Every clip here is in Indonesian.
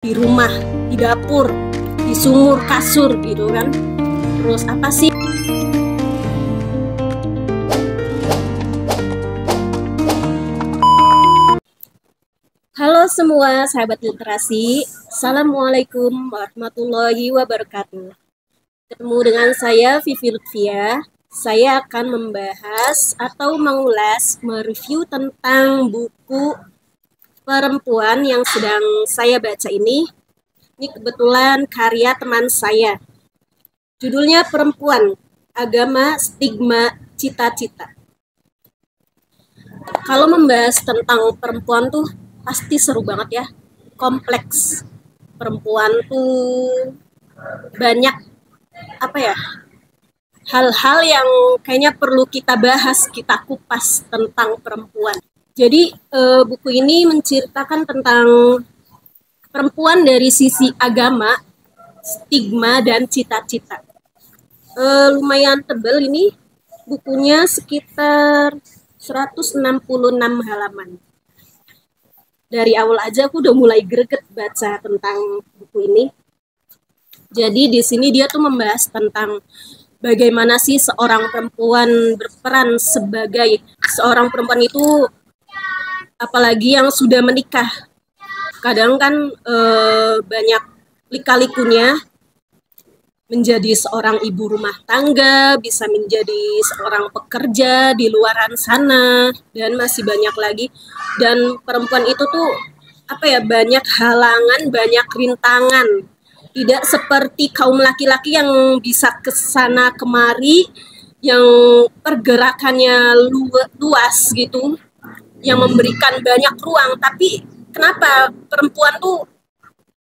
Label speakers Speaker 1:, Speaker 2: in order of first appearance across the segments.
Speaker 1: di rumah, di dapur, di sumur kasur gitu kan. Terus apa sih? Halo semua sahabat literasi, Assalamualaikum warahmatullahi wabarakatuh. Ketemu dengan saya Vivi Lutfia. Saya akan membahas atau mengulas, mereview tentang buku perempuan yang sedang saya baca ini. Ini kebetulan karya teman saya. Judulnya Perempuan, Agama, Stigma, Cita-Cita. Kalau membahas tentang perempuan tuh pasti seru banget ya. Kompleks. Perempuan tuh banyak apa ya? Hal-hal yang kayaknya perlu kita bahas, kita kupas tentang perempuan. Jadi buku ini menceritakan tentang perempuan dari sisi agama, stigma, dan cita-cita. Lumayan tebal ini, bukunya sekitar 166 halaman. Dari awal aja aku udah mulai greget baca tentang buku ini. Jadi di sini dia tuh membahas tentang bagaimana sih seorang perempuan berperan sebagai seorang perempuan itu, apalagi yang sudah menikah. Kadang kan banyak lika-likunya, menjadi seorang ibu rumah tangga, bisa menjadi seorang pekerja di luaran sana, dan masih banyak lagi. Dan perempuan itu tuh apa ya, banyak halangan, banyak rintangan. Tidak seperti kaum laki-laki yang bisa kesana kemari, yang pergerakannya luas gitu, yang memberikan banyak ruang. Tapi kenapa perempuan tuh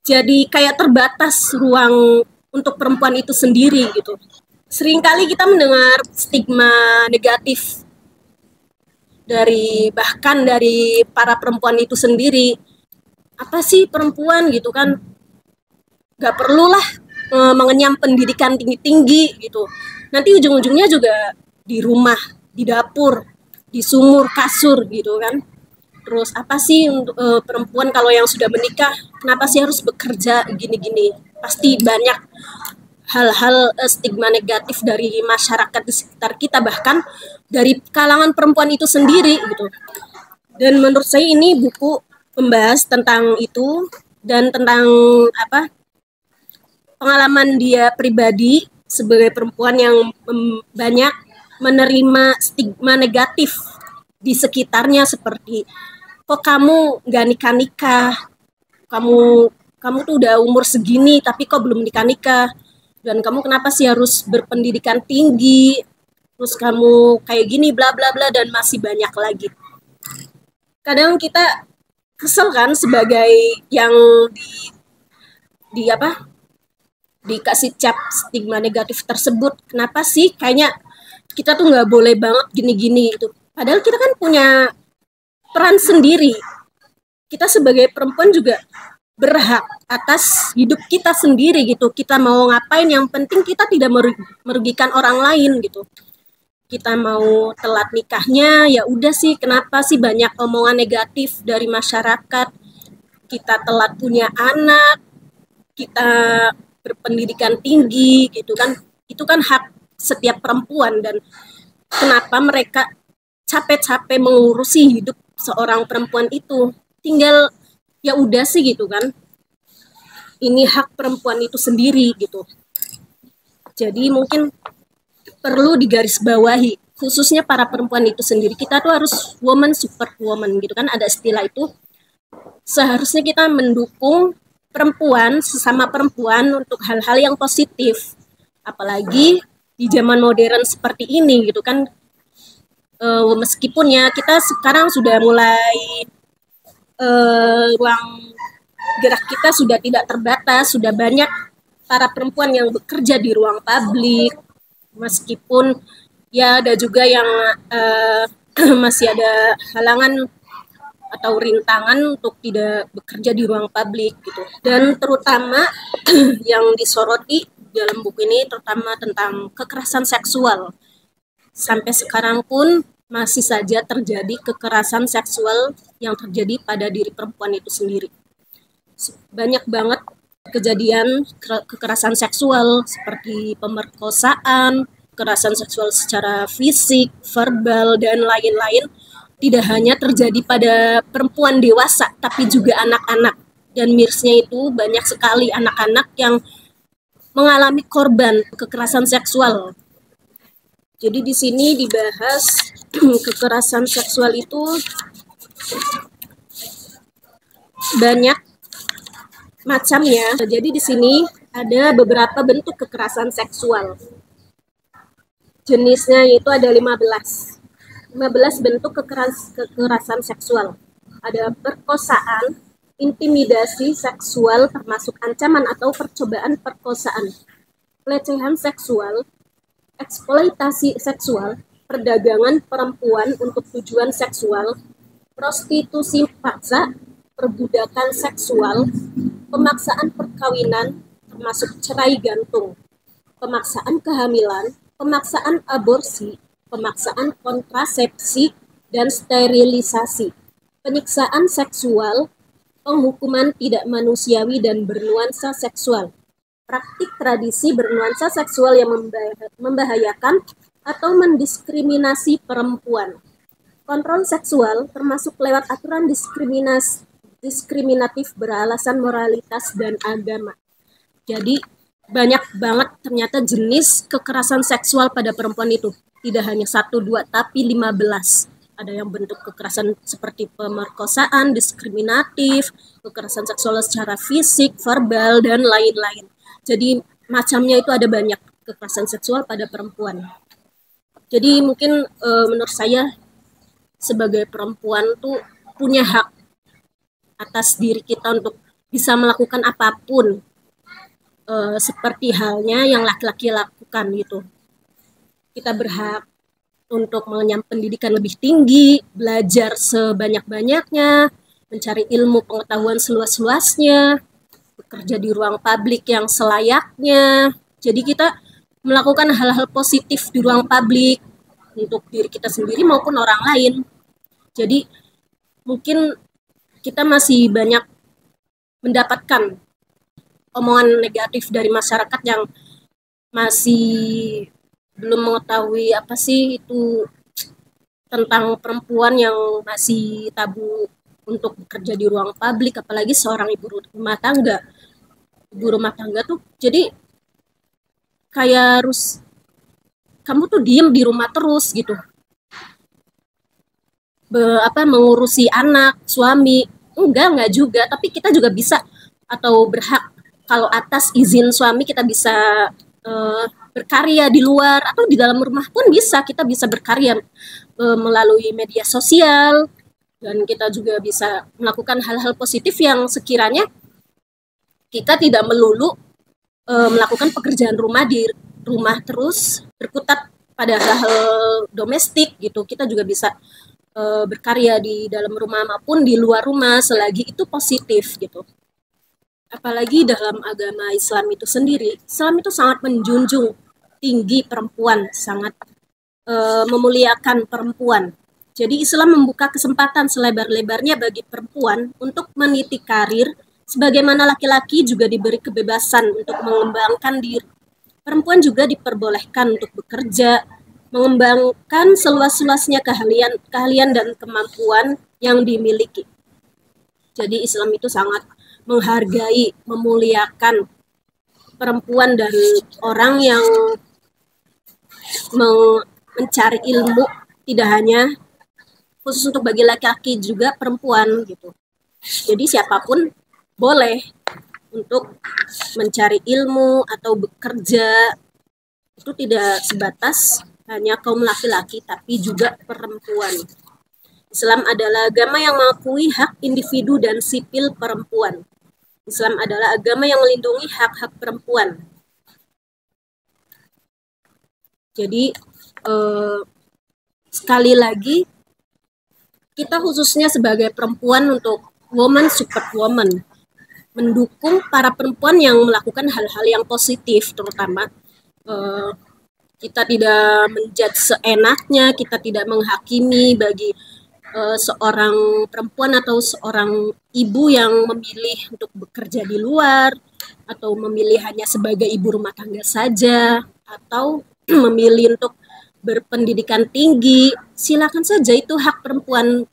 Speaker 1: jadi kayak terbatas ruang untuk perempuan itu sendiri gitu. Seringkali kita mendengar stigma negatif bahkan dari para perempuan itu sendiri. Apa sih perempuan gitu kan? Gak perlulah mengenyam pendidikan tinggi-tinggi gitu. Nanti ujung-ujungnya juga di rumah, di dapur, di sumur kasur gitu kan. Terus apa sih untuk perempuan kalau yang sudah menikah, kenapa sih harus bekerja gini-gini? Pasti banyak hal-hal stigma negatif dari masyarakat di sekitar kita, bahkan dari kalangan perempuan itu sendiri gitu. Dan menurut saya ini buku membahas tentang itu dan tentang apa, pengalaman dia pribadi sebagai perempuan yang banyak menerima stigma negatif di sekitarnya, seperti kok kamu nggak nikah-nikah, kamu kamu tuh udah umur segini tapi kok belum nikah-nikah, dan kamu kenapa sih harus berpendidikan tinggi, terus kamu kayak gini bla bla bla, dan masih banyak lagi. Kadang kita kesel kan sebagai yang di apa, dikasih cap stigma negatif tersebut. Kenapa sih kayaknya kita tuh nggak boleh banget gini-gini itu, padahal kita kan punya peran sendiri. Kita sebagai perempuan juga berhak atas hidup kita sendiri gitu. Kita mau ngapain, yang penting kita tidak merugikan orang lain gitu. Kita mau telat nikahnya, ya udah sih, kenapa sih banyak omongan negatif dari masyarakat. Kita telat punya anak, kita berpendidikan tinggi gitu kan, itu kan hak setiap perempuan. Dan kenapa mereka capek-capek mengurusi hidup seorang perempuan itu? Tinggal ya udah sih gitu kan, ini hak perempuan itu sendiri gitu. Jadi mungkin perlu digarisbawahi, khususnya para perempuan itu sendiri. Kita tuh harus woman super woman gitu kan, ada istilah itu. Seharusnya kita mendukung perempuan, sesama perempuan, untuk hal-hal yang positif. Apalagi di zaman modern seperti ini gitu kan. Meskipun ya kita sekarang sudah mulai ruang gerak kita sudah tidak terbatas, sudah banyak para perempuan yang bekerja di ruang publik, meskipun ya ada juga yang masih ada halangan atau rintangan untuk tidak bekerja di ruang publik gitu. Dan terutama yang disoroti dalam buku ini terutama tentang kekerasan seksual. Sampai sekarang pun masih saja terjadi kekerasan seksual yang terjadi pada diri perempuan itu sendiri. banyak banget kejadian kekerasan seksual seperti pemerkosaan, kekerasan seksual secara fisik, verbal, dan lain-lain. Tidak hanya terjadi pada perempuan dewasa, tapi juga anak-anak. Dan mirisnya itu banyak sekali anak-anak yang mengalami korban kekerasan seksual. Jadi di sini dibahas kekerasan seksual itu banyak macamnya. Jadi di sini ada beberapa bentuk kekerasan seksual. Jenisnya itu ada 15 bentuk kekerasan seksual. Ada perkosaan, intimidasi seksual termasuk ancaman atau percobaan perkosaan, pelecehan seksual, eksploitasi seksual, perdagangan perempuan untuk tujuan seksual, prostitusi paksa, perbudakan seksual, pemaksaan perkawinan termasuk cerai gantung, pemaksaan kehamilan, pemaksaan aborsi, pemaksaan kontrasepsi dan sterilisasi, penyiksaan seksual, penghukuman tidak manusiawi dan bernuansa seksual, praktik tradisi bernuansa seksual yang membahayakan atau mendiskriminasi perempuan. Kontrol seksual termasuk lewat aturan diskriminatif beralasan moralitas dan agama. Jadi banyak banget ternyata jenis kekerasan seksual pada perempuan itu. Tidak hanya 1, 2, tapi 15. Ada yang bentuk kekerasan seperti pemerkosaan, diskriminatif, kekerasan seksual secara fisik, verbal, dan lain-lain. Jadi macamnya itu ada banyak kekerasan seksual pada perempuan. Jadi mungkin menurut saya sebagai perempuan tuh punya hak atas diri kita untuk bisa melakukan apapun seperti halnya yang laki-laki lakukan gitu. Kita berhak untuk mengenyam pendidikan lebih tinggi, belajar sebanyak-banyaknya, mencari ilmu pengetahuan seluas-luasnya, bekerja di ruang publik yang selayaknya. Jadi kita melakukan hal-hal positif di ruang publik untuk diri kita sendiri maupun orang lain. Jadi mungkin kita masih banyak mendapatkan omongan negatif dari masyarakat yang masih belum mengetahui apa sih itu tentang perempuan yang masih tabu untuk bekerja di ruang publik, apalagi seorang ibu rumah tangga. Ibu rumah tangga tuh jadi kayak harus kamu tuh diem di rumah terus gitu. Mengurusi anak, suami. Enggak juga, tapi kita juga bisa atau berhak kalau atas izin suami kita bisa berkarya di luar atau di dalam rumah pun bisa, kita bisa berkarya melalui media sosial, dan kita juga bisa melakukan hal-hal positif yang sekiranya kita tidak melulu melakukan pekerjaan rumah di rumah terus berkutat pada hal-hal domestik gitu. Kita juga bisa berkarya di dalam rumah maupun di luar rumah selagi itu positif gitu. Apalagi dalam agama Islam itu sendiri, Islam itu sangat menjunjung tinggi perempuan, sangat memuliakan perempuan. Jadi Islam membuka kesempatan selebar-lebarnya bagi perempuan untuk meniti karir, sebagaimana laki-laki juga diberi kebebasan untuk mengembangkan diri. Perempuan juga diperbolehkan untuk bekerja, mengembangkan seluas-luasnya keahlian dan kemampuan yang dimiliki. Jadi Islam itu sangat menghargai, memuliakan perempuan dan orang yang mencari ilmu, tidak hanya khusus untuk bagi laki-laki, juga perempuan gitu. Jadi siapapun boleh untuk mencari ilmu atau bekerja, itu tidak sebatas hanya kaum laki-laki, tapi juga perempuan. Islam adalah agama yang mengakui hak individu dan sipil perempuan. Islam adalah agama yang melindungi hak-hak perempuan. Jadi sekali lagi kita khususnya sebagai perempuan untuk woman support woman, mendukung para perempuan yang melakukan hal-hal yang positif, terutama kita tidak menjudge seenaknya, kita tidak menghakimi bagi seorang perempuan atau seorang ibu yang memilih untuk bekerja di luar, atau memilih hanya sebagai ibu rumah tangga saja, atau memilih untuk berpendidikan tinggi, silakan saja, itu hak perempuan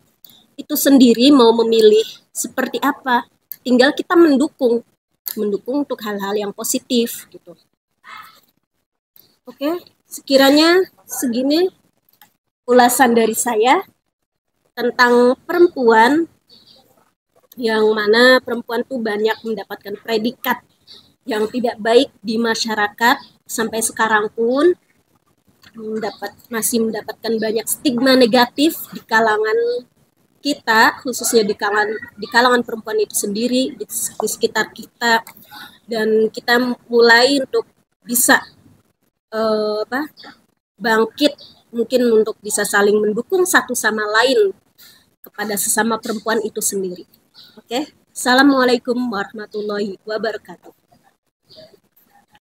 Speaker 1: itu sendiri mau memilih seperti apa. Tinggal kita mendukung untuk hal-hal yang positif gitu. Oke, sekiranya segini ulasan dari saya tentang perempuan, yang mana perempuan tuh banyak mendapatkan predikat yang tidak baik di masyarakat sampai sekarang pun masih mendapatkan banyak stigma negatif di kalangan kita, khususnya di kalangan perempuan itu sendiri, di sekitar kita, dan kita mulai untuk bisa bangkit, mungkin untuk bisa saling mendukung satu sama lain kepada sesama perempuan itu sendiri. Oke, Assalamualaikum warahmatullahi wabarakatuh.